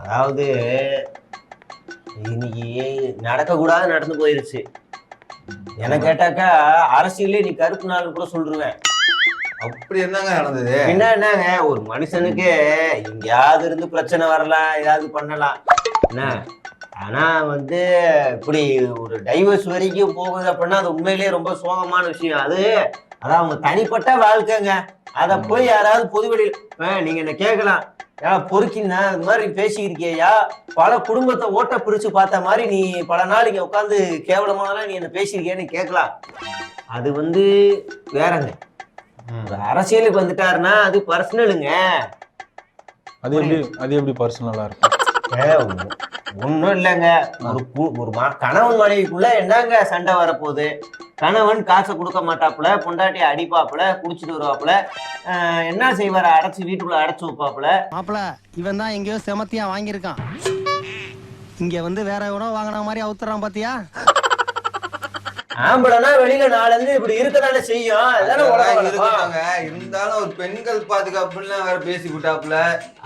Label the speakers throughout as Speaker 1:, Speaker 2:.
Speaker 1: அதாவது இன்னைக்கு நடக்கக்கூடாது நடந்து போயிருச்சு. என்ன கேட்டாக்கா அரசியலே நீ கருப்பு நாள் கூட சொல்லுவேன்.
Speaker 2: அப்படி என்னங்க நடந்தது?
Speaker 1: என்னங்க ஒரு மனுஷனுக்கு எங்கேயாவது இருந்து பிரச்சனை வரலாம், ஏதாவது பண்ணலாம் என்ன. ஆனா இப்படி ஒரு டைவர்ஸ் வரைக்கும் போகுது அப்படின்னா அது உண்மையிலேயே ரொம்ப சோகமான விஷயம். அதான் அவங்க தனிப்பட்ட வாழ்க்கைங்க. அதை போய் யாராவது பொதுவெளியில் நீங்க என்ன கேட்கலாம், பொறுக்கின்னா இந்த மாதிரி பேசியிருக்கியா, பல குடும்பத்தை ஓட்ட பிரிச்சு பார்த்த மாதிரி நீ பல நாள் இங்க உட்காந்து கேவலமானலாம் நீ என்ன பேசியிருக்கியான்னு கேட்கலாம். அது வேறங்க. அரசியலுக்கு வந்துட்டாருன்னா அது பர்சனலுங்க.
Speaker 3: அது எப்படி பர்சனலா இருக்கும்?
Speaker 1: ஒன்றும் இல்லைங்க. ஒரு கணவன் மனைவிக்குள்ள என்னங்க சண்டை வரப்போகுது? கணவன் காசை கொடுக்க மாட்டாப்புல, பொண்டாட்டி அடிப்பாப்புல, குடிச்சிட்டு வருவாப்புல, என்ன செய்வார? அடைச்சு வீட்டுக்குள்ள அடைச்சு வைப்பாப்புல.
Speaker 4: மாப்பிள இவன் தான் எங்கேயோ செமத்தியா வாங்கியிருக்கான், இங்க வேற உணவு வாங்கின மாதிரி அவுத்துறான் பாத்தியா?
Speaker 1: ஆம்பளனா வெளியில நாளந்து இப்படி இருக்கதானே செய்யும்.
Speaker 2: இருந்தாலும் ஒரு பெண்கள் பாதுகாப்புன்னு வேற பேசி விட்டாப்புல.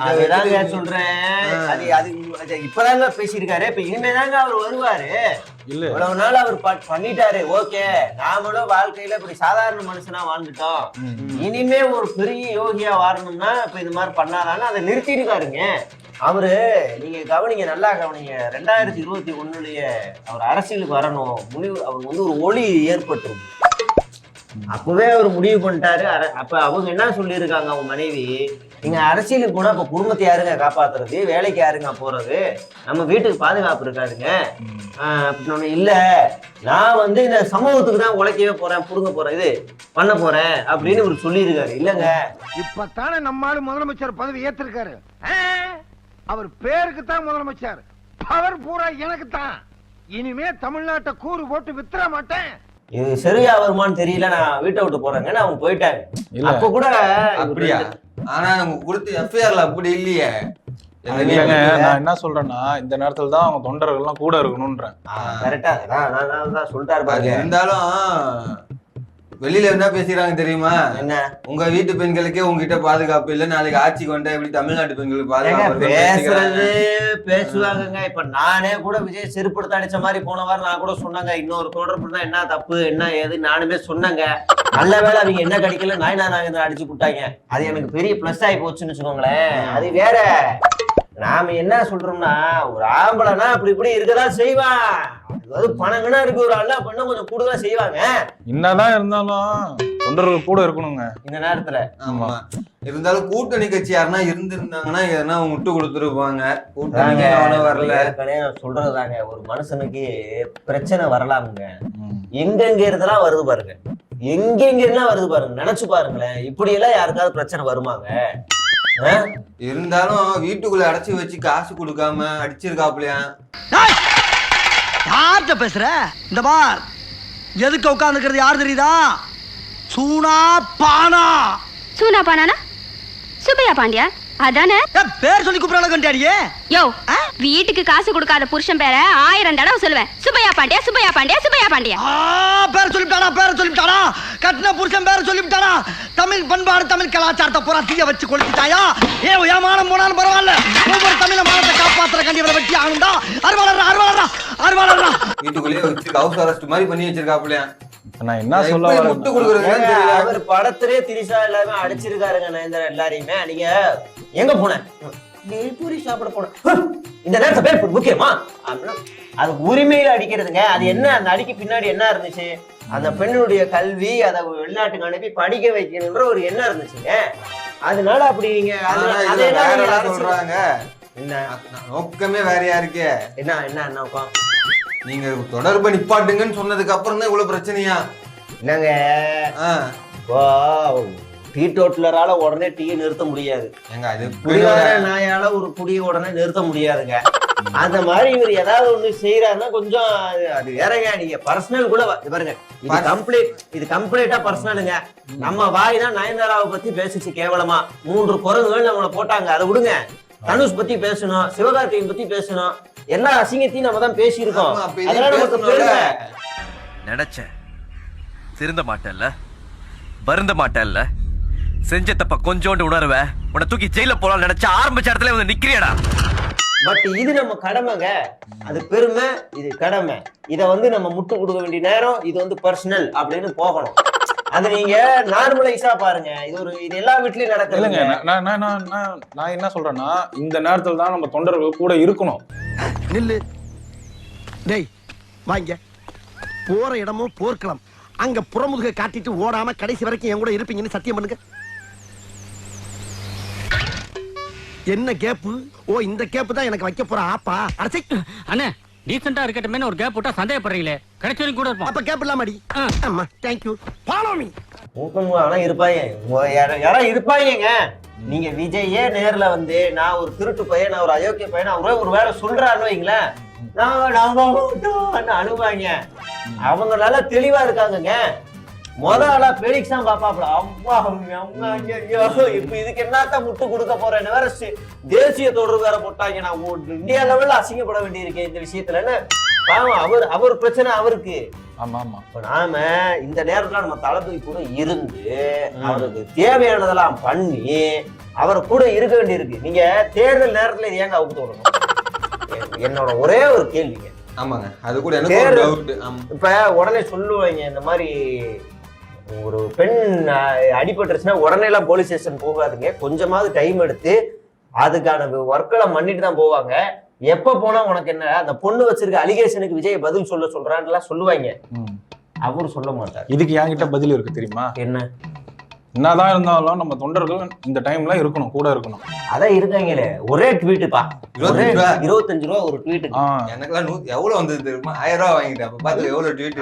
Speaker 1: அதுதாங்க சொல்றேன். அது இப்பதாங்க பேசியிருக்காரு. இப்ப இனிமேதாங்க அவர் வருவாரு. இவ்வளவு நாள் அவர் பண்ணிட்டாரு. ஓகே, நாமளும் வாழ்க்கையில இப்படி சாதாரண மனுஷனா வாழ்ந்துட்டோம். இனிமே ஒரு பெரிய யோகியா வாழணும்னா இப்ப இது மாதிரி பண்ணாதான்னு அதை நிறுத்திருக்காருங்க அவரு. நீங்க கவனிங்க, நல்லா கவனிங்க. 2021 அவர் அரசியலுக்கு வரணும் முடிவு. அவர் ஒரு ஒளி ஏற்பட்டுரும். அப்பவே அவர் முடிவு பண்ணிட்டாரு. அப்ப அவங்க என்ன சொல்லியிருக்காங்க, அவங்க மனைவி, நீங்க அரசியலுக்கு போனா இப்ப குடும்பத்தை யாருங்க காப்பாத்துறது, வேலைக்கு யாருங்க போறது, நம்ம வீட்டுக்கு பாதுகாப்பு இருக்காருங்க அப்படின்னு. இல்ல, நான் இந்த சமூகத்துக்கு தான் உழைக்கவே போறேன், புடுங்க போறேன், இது பண்ண போறேன் அப்படின்னு இவர் சொல்லியிருக்காரு. இல்லங்க,
Speaker 5: இப்பத்தானே நம்மால முதலமைச்சர் பதவி ஏத்திருக்காரு. அவர் பேருக்கு தான் முதலமைச்சர், பவர் பூரா எனக்கு தான். இனிமே தமிழ்நாட்டை கூறு போட்டு வித்துற மாட்டேன்.
Speaker 1: இது சரியா வருமானு தெரியல, நான் வீட்டை விட்டு போறேங்க. அவங்க போயிட்டாங்க. அப்ப கூட
Speaker 2: அப்படியா? ஆனா நம்ம கொடுத்த எஃப்ஐஆர்ல அப்படி இல்லையே.
Speaker 3: நான் என்ன சொல்றேன்னா, இந்த நேரத்துல தான் அவங்க தொண்டர்கள் எல்லாம் கூட இருக்கணும்ன்றேன்.
Speaker 1: கரெக்டா நான் சொல்லிட்டாரு பாருங்க.
Speaker 2: இருந்தாலும் வெளியில என்ன பேசுறாங்க தெரியுமா?
Speaker 1: என்ன,
Speaker 2: உங்க வீட்டு பெண்களுக்கே உங்ககிட்ட பாதுகாப்பு இல்ல, நாளைக்கு ஆட்சி கொண்ட எப்படி தமிழ்நாட்டு பெண்களுக்கு பாதுகாப்பு?
Speaker 1: பேசுறது பேசுவாங்கங்க. இப்ப நானே கூட விஜய் செருப்படுத்த அடிச்ச மாதிரி போன வாரம் நான் கூட சொன்னாங்க, இன்னொரு தொடர்பு தான் என்ன தப்பு என்ன ஏது நானுமே சொன்னாங்க. நல்ல வேலை அவங்க என்ன கிடைக்கல, நாயனா அடிச்சு விட்டாங்க. அது எனக்கு பெரிய பிளஸ் ஆகி போச்சுன்னு வச்சுக்கோங்களேன். அது வேற. நாம என்ன சொல்றோம்னா, ஒரு ஆம்பளைனா அப்படி இப்படி இருக்கதான் செய்வான். அதாவது பணங்கன்னா இருக்கு, ஒரு அல்ல பண்ண கொஞ்சம் கூடுதலா செய்வாங்க.
Speaker 3: என்னதான் இருந்தாலும் தொண்டர்கள் கூட இருக்கணுங்க
Speaker 1: இந்த நேரத்துல.
Speaker 2: ஆமா, இருந்தாலும் கூட்டணி கட்சி யாருன்னா இருந்திருந்தாங்கன்னா எதனா விட்டு கொடுத்துருப்பாங்க. கூட்டணி வரல.
Speaker 1: சொல்றதுதாங்க, ஒரு மனுஷனுக்கு பிரச்சனை வரலாமுங்க. எங்கெங்க இருந்தெல்லாம் வருது பாருங்க, எங்கெங்க எல்லாம் வருது பாருங்க. நினைச்சு பாருங்களேன், இப்படி எல்லாம் யாருக்காவது பிரச்சனை வருமாங்க?
Speaker 2: இருந்தாலும் வீட்டுக்குள்ள அடைச்சி வச்சு காசு கொடுக்காம அடிச்சிருக்காப்லையா?
Speaker 4: யார்கிட்ட பேசுற? இந்த பார், எதுக்கு உட்கார்ந்துக்கிறது யார் தெரியுதா? சூனா பானா.
Speaker 6: சூனா பானானா சுப்பையா பாண்டியா அதானே?
Speaker 4: பேர் சொல்லி கூப்பிடறாங்க.
Speaker 6: யோ, வீட்டுக்கு காசு கொடுக்காத புருஷன் பேரை 1000 தடவை சொல்லுவேன். சுப்பையா பாண்டியா சுப்பையா பாண்டியா சுப்பையா பாண்டியா.
Speaker 4: பேர் சொல்லிவிட்டானா? கட்டின புருஷன் பேர் சொல்லிவிட்டானா? தமிழ் பண்பாடு தமிழ் கலாச்சாரத்தை பூரா தீய வச்சு கொளுத்திட்டாயா? ஏமானம் போனாலும் பரவாயில்ல, ஒவ்வொரு தமிழ மானத்தை காப்பாத்துற கண்டிப்பா வெட்டி ஆகுண்டா. அருவாளர்ரா
Speaker 2: வீட்டுக்குள்ளேயே வச்சு ஹவுஸ் அரெஸ்ட் மாதிரி பண்ணி வச்சிருக்காப்லையா?
Speaker 3: நான் என்ன சொல்ல வரேன்,
Speaker 1: அவர் படத்திலே திரிசா எல்லாமே அடிச்சிருக்காருங்க நயன்தாரா எல்லாரையுமே. நீங்க எங்க போன பூரி சாப்பிட போன இந்த நேரத்தை பேர் முக்கியமா அது உரிமையில அடிக்கிறதுங்க. அது என்ன, அந்த அடிக்கு பின்னாடி என்ன இருந்துச்சு? அந்த பெண்ணுடைய கல்வி, அதை வெளிநாட்டுக்கு அனுப்பி படிக்க வைக்கணும்ன்ற ஒரு எண்ணம் இருந்துச்சுங்க. அதனால அப்படி நீங்க
Speaker 2: சொல்றாங்க. என்ன நோக்கமே வேறையா இருக்கே.
Speaker 1: என்ன நோக்கம்?
Speaker 2: நீங்க தொடர்பு நிப்பாட்டுங்கன்னு சொன்னதுக்கு அப்புறம் தான் இவ்வளவு பிரச்சனையா?
Speaker 1: என்னங்க, டீடோட்டலரால உடனே டீயை நிறுத்த முடியாது. நாயால ஒரு குடியை உடனே நிறுத்த முடியாதுங்க. அந்த மாதிரி இவர் ஏதாவது ஒண்ணு செய்யறாருன்னா கொஞ்சம் அது வேறங்க. நீங்க பர்சனல் கூட பாருங்க, இது கம்ப்ளீட்டா பர்சனலுங்க. நம்ம வாய் தான் நயன்தாராவை பத்தி பேசிச்சு கேவலமா. 3 குரங்குகள் நம்மளை போட்டாங்க, அதை விடுங்க. தனுஷ் பத்தி பேசணும், சிவகார்த்திகேயன் பத்தி பேசணும், எல்லா அசிங்கத்தையும் நம்ம தான் பேசியிருக்கோம்.
Speaker 7: நினைச்சேன் திருந்த மாட்டேன்ல, வருந்த மாட்டேன்ல, செஞ்ச தப்ப கொஞ்சோண்டு உணர்வ உன்னை தூக்கி ஜெயில போலாம் நினைச்ச ஆரம்பிச்ச இடத்துல வந்து நிக்கிறியடா.
Speaker 1: பட் இது நம்ம கடமைங்க. அது பெருமை, இது கடமை. இத வந்து நம்ம முட்டு கொடுக்க வேண்டிய நேரம், இது வந்து பர்சனல் அப்படின்னு போகணும். அது நீங்க நார்மலைஸா பாருங்க. இது எல்லா வீட்லயும்
Speaker 3: இல்லைங்க.
Speaker 1: நடக்குதுங்க.
Speaker 3: நான் என்ன சொல்றேன்னா, இந்த நேரத்துல தான் நம்ம தொண்டர்கள் கூட இருக்கணும்.
Speaker 4: நில்லு டேய் வாங்க. போற இடமும் போர்க்களம். அங்க புறமுதுக காட்டிட்டு ஓடாம கடைசி வரைக்கும் என் கூட இருப்பீங்கன்னு சத்தியம் பண்ணுங்க. என்ன கேப்பு? ஓ இந்த கேப்பு தான் எனக்கு வைக்க போற ஆப்பா. அடச்சை
Speaker 8: அண்ணே டீசெண்டா இருக்கட்டுமே ஒரு கேப் விட்டா சந்தேகப்படுறீங்களே. கிடைச்ச வரைக்கும் கூட இருப்போம்.
Speaker 4: அப்ப கேப் இல்லாமடி. ஆமா தேங்க் யூ. Follow me.
Speaker 1: ஆனா இருப்பாங்க, யாரும் இருப்பாங்க. நீங்க விஜயே நேர்ல வந்து நான் ஒரு திருட்டு பையன், நான் ஒரு அயோக்கிய பையன், நான் ஒரு வேலை சொல்றான்னு வைங்களேன், அனுப்பாங்க. அவங்க நல்லா தெளிவா இருக்காங்க. முதல்ல பெலிக்ஸ் தான் பாப்பாப்ல. அம்மா இப்ப இதுக்கு என்னத்தான் முட்டு கொடுக்க போறேன்னு வேற தேசிய தொடர்பு வேற போட்டாங்க. நான் இந்தியா லெவல்ல அசிங்கப்பட வேண்டியிருக்கேன் இந்த விஷயத்துல. அவர் பிரச்சனை அவருக்கு.
Speaker 3: ஆமா ஆமா.
Speaker 1: இப்ப நாம இந்த நேரத்துல நம்ம தளபதி கூட இருந்து அவருக்கு தேவையானதெல்லாம் பண்ணி அவரை கூட இருக்க வேண்டியிருக்கு. நீங்க தேர்தல் நேரத்துல இது ஏங்க அவுத்து விடணும்? என்னோட ஒரே ஒரு கேள்விங்க.
Speaker 2: ஆமாங்க, அது கூட எனக்கு ஒரு டவுட்.
Speaker 1: இப்ப உடனே சொல்லுவாங்க, இந்த மாதிரி ஒரு பெண் அடிபட்டுருச்சுன்னா உடனே எல்லாம் போலீஸ் ஸ்டேஷன் போகாதுங்க, கொஞ்சமாவது டைம் எடுத்து அதுக்கான ஒர்க்கெல்லாம் பண்ணிட்டு தான் போவாங்க. எப்ப போனா உனக்கு என்ன, அந்த பொண்ணு வச்சிருக்க அலிகேஷனுக்கு விஜய் பதில் சொல்றான்னு சொல்லுவாங்க. அவரு சொல்ல மாட்டார்.
Speaker 3: இதுக்கு என்கிட்ட பதில் இருக்கு தெரியுமா?
Speaker 1: என்னதான்
Speaker 3: இருந்தாலும் நம்ம தொண்டர்கள் இந்த டைம்ல இருக்கணும், கூட இருக்கணும்.
Speaker 1: அதான் இருக்காங்களே. ஒரே ட்வீட்டுப்பா, 25 ரூபா ஒரு ட்வீட்.
Speaker 2: எனக்கெல்லாம் எவ்வளவு வந்தது தெரியுமா? 1000 ரூபா வாங்கிட்டேன். அப்ப பாத்து எவ்வளவு ட்வீட்.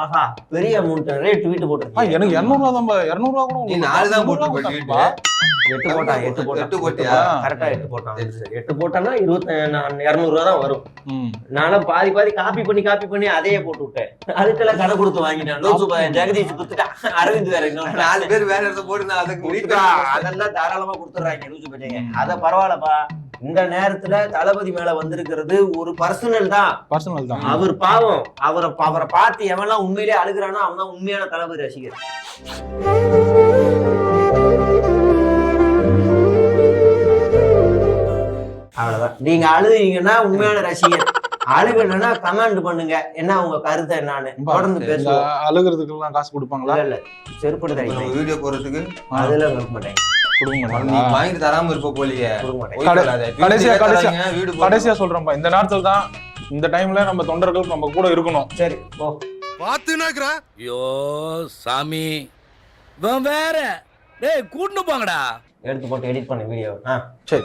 Speaker 1: ஆஹா, பெரிய அமௌண்ட். நிறைய ட்வீட் போட்டுருக்கேன்.
Speaker 3: எனக்கு 200 ரூபா தான். 200 ரூபா கூட
Speaker 2: நீ 4 தான் போட்டு ட்வீட்.
Speaker 1: 8 போட்டியா? கரெக்டா 8 போட்டான். 8 போட்டானா 200 ரூபா தான் வரும். நானும் பாதி காப்பி பண்ணி அதையே போட்டு விட்டேன். அதுக்கெல்லாம் கடை கொடுத்து வாங்கிட்டேன். ஜெகதீஷ் குத்துட்டான், அரவிந்த் வேற
Speaker 2: 4 பேர் வேற இடத்த போட்டு அதுக்கு
Speaker 1: அதெல்லாம் தாராளமா கொடுத்துறாங்க. லூசு பச்சைங்க. அத பரவாயில்லப்பா. இந்த நேரத்துல தளபதி மேல வந்திருக்கிறது ஒரு பர்சனல் தான். அவர் பாவம். அவரை பார்த்து எவெல்லாம் உண்மையிலேயே அழுகிறானோ அவன் தான் உண்மையான தளபதி ரசிகர். அவ்வளவுதான். நீங்க அழுதுங்கன்னா உண்மையான ரசிகர், அழுகணும்னா கமெண்ட் பண்ணுங்க, என்ன உங்க கருத்தை என்னன்னு தொடர்ந்து பேசுவோம்.
Speaker 3: அழுகிறதுக்கு எல்லாம் காசு கொடுப்பாங்களா?
Speaker 1: இல்ல செருப்படி தரீங்க
Speaker 2: வீடியோ போறதுக்கு.
Speaker 1: அதெல்லாம் கொடுக்க மாட்டேன்.
Speaker 2: வாங்கிட்டு தராம இருப்ப போலியே.
Speaker 3: கடைசியா சொல்றேன்ப்பா, இந்த நேரத்துல தான், இந்த டைம்ல நம்ம தொண்டர்கள் நம்ம கூட இருக்கணும்.
Speaker 1: சரி போ.
Speaker 7: பாத்துனாக்குறா. ஐயோ சாமி, வேற டேய் கூட்டு போங்கடா.
Speaker 1: எடுத்து போட்டு எடிட் பண்ண வீடியோ. சரி.